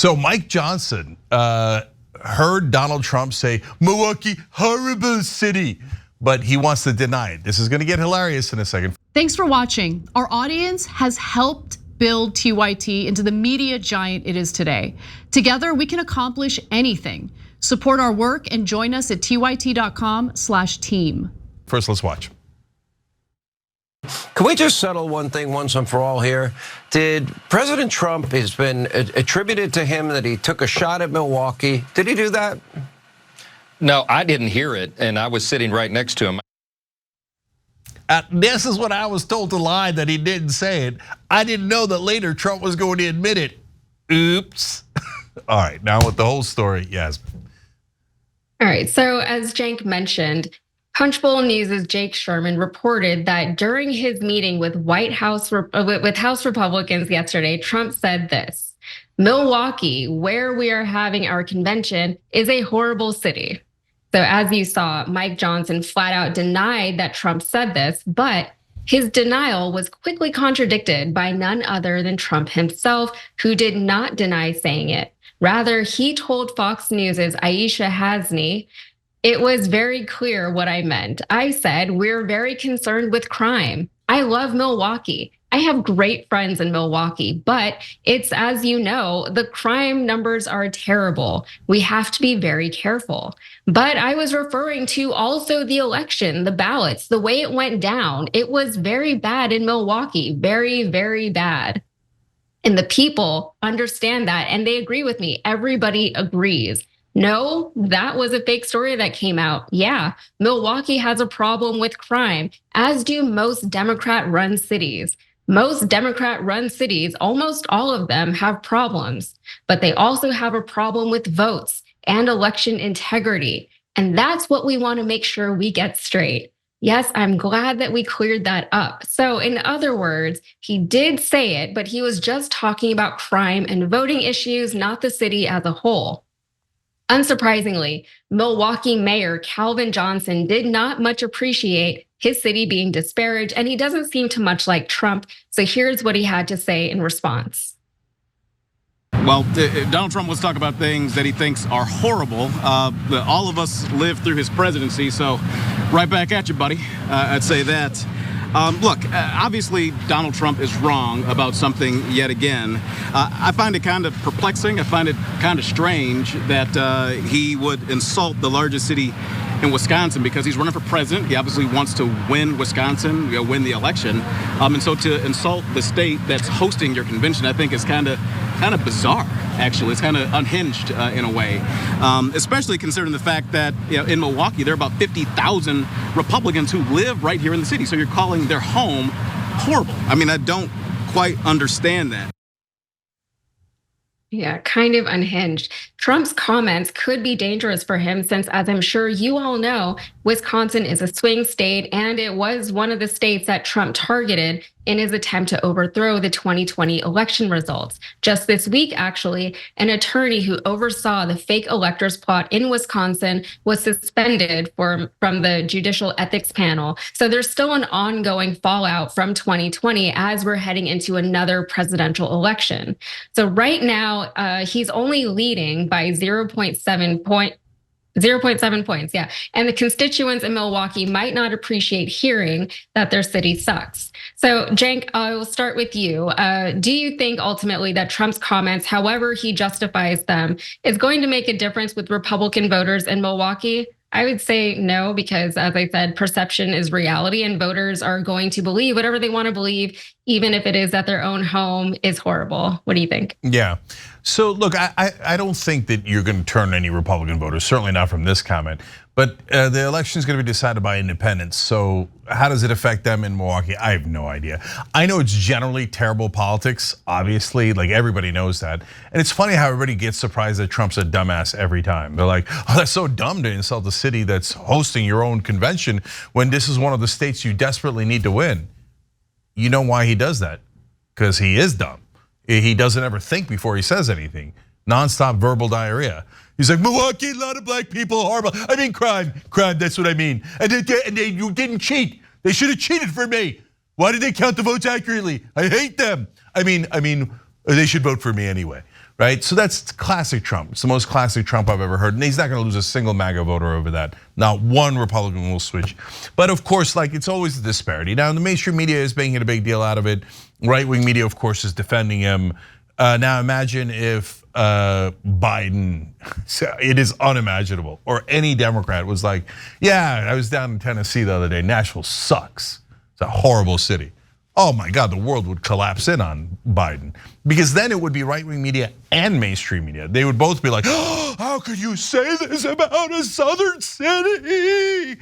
So Mike Johnson heard Donald Trump say, Milwaukee, horrible city, but he wants to deny it. This is gonna get hilarious in a second. Thanks for watching. Our audience has helped build TYT into the media giant it is today. Together, we can accomplish anything. Support our work and join us at tyt.com/team. First, let's watch. Can we just settle one thing once and for all here? Did President Trump, has been attributed to him that he took a shot at Milwaukee? Did he do that? No, I didn't hear it, and I was sitting right next to him. This is what I was told to lie, that he didn't say it. I didn't know that later Trump was going to admit it. Oops. All right, now with the whole story, yes. All right, so as Cenk mentioned, Punchbowl News' Jake Sherman reported that during his meeting with House Republicans yesterday, Trump said this: Milwaukee, where we are having our convention, is a horrible city. So as you saw, Mike Johnson flat out denied that Trump said this, but his denial was quickly contradicted by none other than Trump himself, who did not deny saying it. Rather, he told Fox News' Aisha Hasni, "It was very clear what I meant. I said, we're very concerned with crime. I love Milwaukee. I have great friends in Milwaukee, but it's, as you know, the crime numbers are terrible. We have to be very careful. But I was referring to also the election, the ballots, the way it went down. It was very bad in Milwaukee, very, very bad. And the people understand that, and they agree with me. Everybody agrees. No, that was a fake story that came out. Yeah, Milwaukee has a problem with crime, as do most Democrat-run cities. Most Democrat-run cities, almost all of them, have problems, but they also have a problem with votes and election integrity. And that's what we want to make sure we get straight. Yes, I'm glad that we cleared that up. So in other words, he did say it, but he was just talking about crime and voting issues, not the city as a whole. Unsurprisingly, Milwaukee Mayor Calvin Johnson did not much appreciate his city being disparaged, and he doesn't seem to much like Trump. So here's what he had to say in response. Well, Donald Trump wants to talk about things that he thinks are horrible. All of us lived through his presidency, so right back at you, buddy. I'd say that. Look, obviously Donald Trump is wrong about something yet again. I find it kind of perplexing. I find it kind of strange that he would insult the largest city in Wisconsin because he's running for president. He obviously wants to win Wisconsin, win the election. And so to insult the state that's hosting your convention, I think is kind of bizarre, actually. It's kind of unhinged in a way, especially considering the fact that in Milwaukee, there are about 50,000 Republicans who live right here in the city. So you're calling their home horrible. I mean, I don't quite understand that. Yeah, kind of unhinged. Trump's comments could be dangerous for him since, as I'm sure you all know, Wisconsin is a swing state, and it was one of the states that Trump targeted in his attempt to overthrow the 2020 election results. Just this week, actually, an attorney who oversaw the fake electors plot in Wisconsin was suspended from the judicial ethics panel. So there's still an ongoing fallout from 2020 as we're heading into another presidential election. So right now, he's only leading by 0.7 points, yeah. And the constituents in Milwaukee might not appreciate hearing that their city sucks. So Cenk, I will start with you. Do you think ultimately that Trump's comments, however he justifies them, is going to make a difference with Republican voters in Milwaukee? I would say no, because as I said, perception is reality and voters are going to believe whatever they want to believe, even if it is that their own home is horrible. What do you think? Yeah, so look, I don't think that you're going to turn any Republican voters, certainly not from this comment, but the election is going to be decided by independents. So how does it affect them in Milwaukee? I have no idea. I know it's generally terrible politics, obviously, like everybody knows that. And it's funny how everybody gets surprised that Trump's a dumbass every time. They're like, oh, that's so dumb to insult the city that's hosting your own convention when this is one of the states you desperately need to win. You know why he does that? Because he is dumb. He doesn't ever think before he says anything. Nonstop verbal diarrhea. He's like, Milwaukee, a lot of black people, horrible. I mean, crime, that's what I mean. And you didn't cheat. They should have cheated for me. Why did they count the votes accurately? I hate them. I mean, they should vote for me anyway. right? So that's classic Trump. It's the most classic Trump I've ever heard. And he's not gonna lose a single MAGA voter over that. Not one Republican will switch. But of course, like it's always the disparity. Now the mainstream media is making a big deal out of it. Right-wing media, of course, is defending him. Now imagine if Biden, it is unimaginable, or any Democrat was like, yeah, I was down in Tennessee the other day, Nashville sucks. It's a horrible city. Oh my God, the world would collapse in on Biden. Because then it would be right-wing media and mainstream media. They would both be like, oh, how could you say this about a southern city?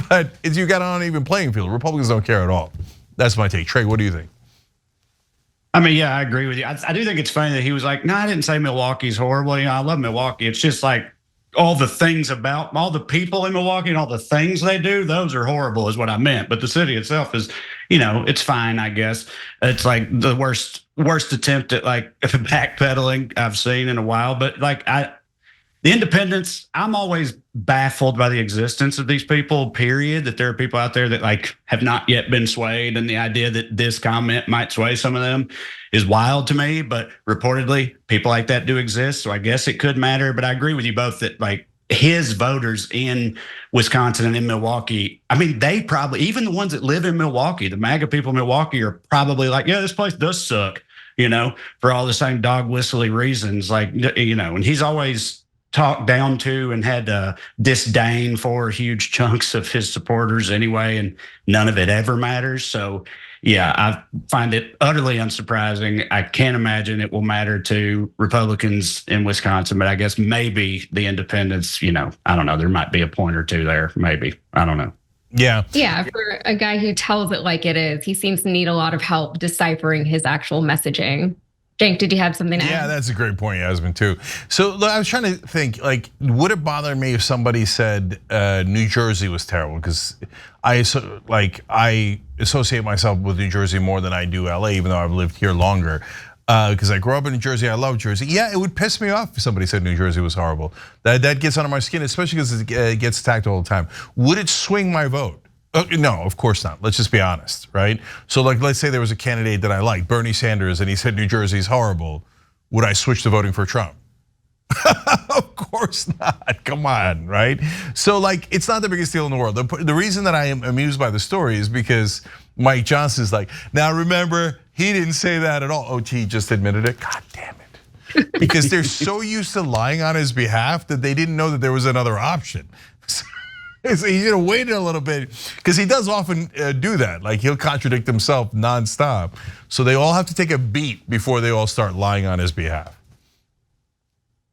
But you got an uneven playing field. Republicans don't care at all. That's my take. Trey, what do you think? I mean, yeah, I agree with you. I do think it's funny that he was like, no, I didn't say Milwaukee's horrible. I love Milwaukee. It's just like all the things about all the people in Milwaukee and all the things they do, those are horrible is what I meant. But the city itself is, it's fine, I guess. It's like the worst attempt at like backpedaling I've seen in a while. But like the independents, I'm always baffled by the existence of these people, period, that there are people out there that like have not yet been swayed. And the idea that this comment might sway some of them is wild to me, but reportedly people like that do exist. So I guess it could matter, but I agree with you both that like his voters in Wisconsin and in Milwaukee, I mean, they probably, even the ones that live in Milwaukee, the MAGA people in Milwaukee are probably like, yeah, this place does suck, for all the same dog whistly reasons. Like, and he's always talked down to and had disdain for huge chunks of his supporters anyway, and none of it ever matters. So yeah, I find it utterly unsurprising. I can't imagine it will matter to Republicans in Wisconsin, but I guess maybe the independents, I don't know, there might be a point or two there, maybe, I don't know. Yeah. Yeah, for a guy who tells it like it is, he seems to need a lot of help deciphering his actual messaging. Cenk, did you have something to add? Yeah, that's a great point, Yasmin, too. So I was trying to think, like, would it bother me if somebody said New Jersey was terrible? Because I associate myself with New Jersey more than I do LA, even though I've lived here longer. Because I grew up in New Jersey, I love Jersey. Yeah, it would piss me off if somebody said New Jersey was horrible. That gets under my skin, especially because it gets attacked all the time. Would it swing my vote? No, of course not. Let's just be honest, right? So like, let's say there was a candidate that I liked, Bernie Sanders, and he said New Jersey's horrible. Would I switch to voting for Trump? Of course not, come on, right? So like, it's not the biggest deal in the world. The reason that I am amused by the story is because Mike Johnson's like, now remember, he didn't say that at all. Oh, he just admitted it, God damn it. Because they're so used to lying on his behalf that they didn't know that there was another option. So he should have waited a little bit, because he does often do that. Like he'll contradict himself nonstop. So they all have to take a beat before they all start lying on his behalf.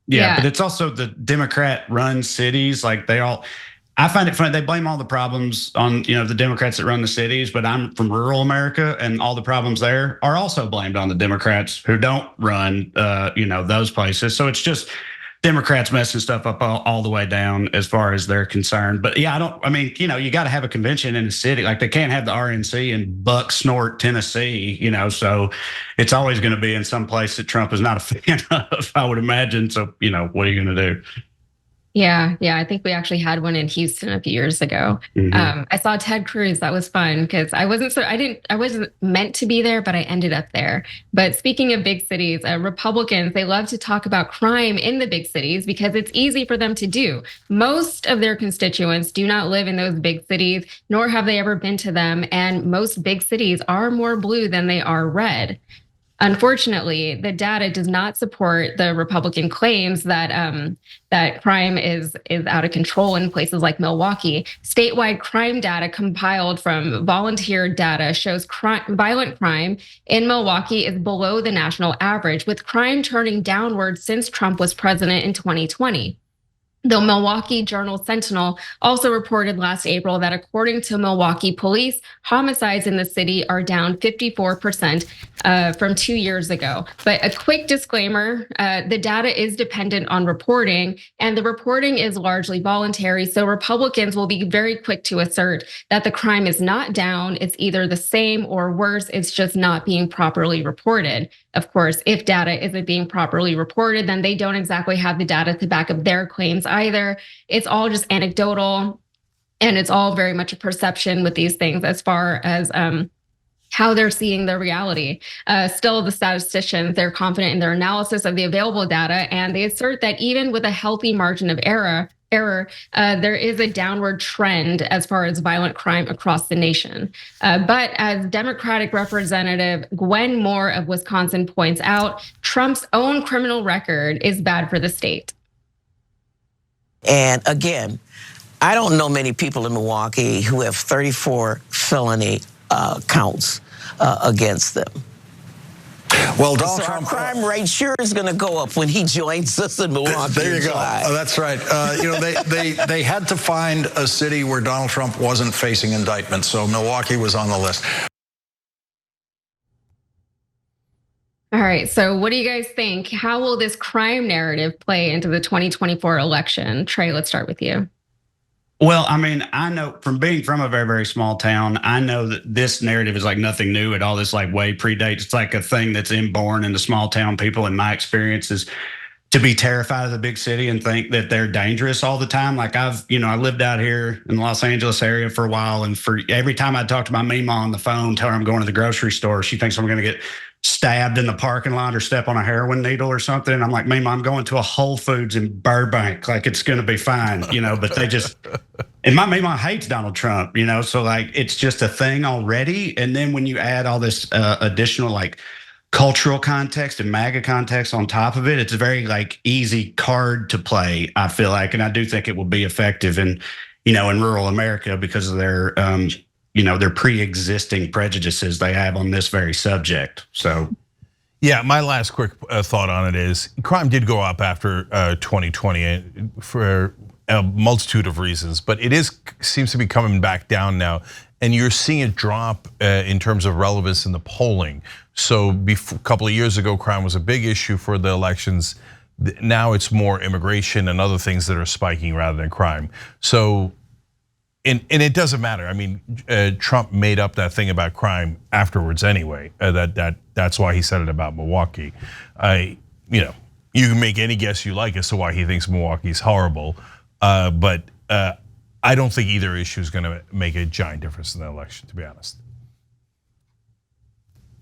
Yeah, but it's also the Democrat-run cities. Like I find it funny. They blame all the problems on the Democrats that run the cities, but I'm from rural America, and all the problems there are also blamed on the Democrats who don't run those places. So it's just Democrats messing stuff up all the way down as far as they're concerned. But yeah, you got to have a convention in the city. Like they can't have the RNC in Bucksnort, Tennessee, so it's always going to be in some place that Trump is not a fan of, I would imagine. So, what are you going to do? Yeah, I think we actually had one in Houston a few years ago. Mm-hmm. I saw Ted Cruz. That was fun because I wasn't meant to be there, but I ended up there. But speaking of big cities, Republicans, they love to talk about crime in the big cities because it's easy for them to do. Most of their constituents do not live in those big cities, nor have they ever been to them. And most big cities are more blue than they are red. Unfortunately, the data does not support the Republican claims that that crime is out of control in places like Milwaukee. Statewide crime data compiled from volunteer data shows violent crime in Milwaukee is below the national average, with crime turning downward since Trump was president in 2020. The Milwaukee Journal-Sentinel also reported last April that according to Milwaukee police, homicides in the city are down 54% from 2 years ago. But a quick disclaimer, the data is dependent on reporting, and the reporting is largely voluntary. So Republicans will be very quick to assert that the crime is not down. It's either the same or worse. It's just not being properly reported. Of course, if data isn't being properly reported, then they don't exactly have the data to back up their claims either. It's all just anecdotal, and it's all very much a perception with these things as far as how they're seeing the reality. Still, the statisticians, they're confident in their analysis of the available data, and they assert that even with a healthy margin of error, there is a downward trend as far as violent crime across the nation. But as Democratic Representative Gwen Moore of Wisconsin points out, Trump's own criminal record is bad for the state. And again, I don't know many people in Milwaukee who have 34 felony counts against them. Well, Donald so Trump, our crime rate sure is going to go up when he joins us in Milwaukee. There you go. That's right. They had to find a city where Donald Trump wasn't facing indictment, so Milwaukee was on the list. All right, so what do you guys think? How will this crime narrative play into the 2024 election? Trey, let's start with you. Well, I mean, I know from being from a very, very small town, I know that this narrative is like nothing new at all. This like way predates. It's like a thing that's inborn in the small town people. In my experience, is to be terrified of the big city and think that they're dangerous all the time. Like I lived out here in the Los Angeles area for a while, and for every time I talk to my Mima on the phone, tell her I'm going to the grocery store, she thinks I'm going to get stabbed in the parking lot or step on a heroin needle or something. And I'm like, Mima, I'm going to a Whole Foods in Burbank. Like it's going to be fine, but they just, and my Mima hates Donald Trump, so like, it's just a thing already. And then when you add all this additional like cultural context and MAGA context on top of it, it's a very like easy card to play, I feel like. And I do think it will be effective in rural America because of their, their pre-existing prejudices they have on this very subject. So, yeah, my last quick thought on it is crime did go up after 2020 for a multitude of reasons, but it seems to be coming back down now, and you're seeing it drop in terms of relevance in the polling. So a couple of years ago, crime was a big issue for the elections. Now it's more immigration and other things that are spiking rather than crime. So. And it doesn't matter. I mean, Trump made up that thing about crime afterwards anyway. That's why he said it about Milwaukee. You can make any guess you like as to why he thinks Milwaukee's horrible, but I don't think either issue is going to make a giant difference in the election, to be honest.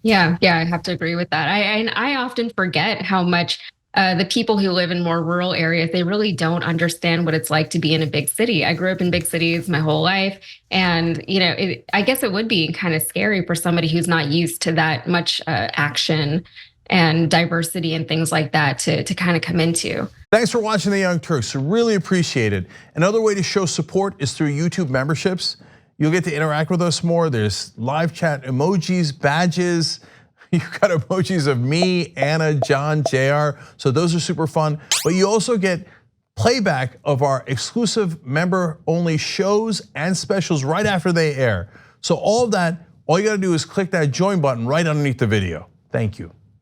Yeah, I have to agree with that. I often forget how much the people who live in more rural areas, they really don't understand what it's like to be in a big city. I grew up in big cities my whole life. And, I guess it would be kind of scary for somebody who's not used to that much action and diversity and things like that to kind of come into. Thanks for watching The Young Turks. Really appreciate it. Another way to show support is through YouTube memberships. You'll get to interact with us more. There's live chat emojis, badges. You've got emojis of me, Anna, John, JR. So those are super fun. But you also get playback of our exclusive member-only shows and specials right after they air. So all of that, all you gotta do is click that join button right underneath the video. Thank you.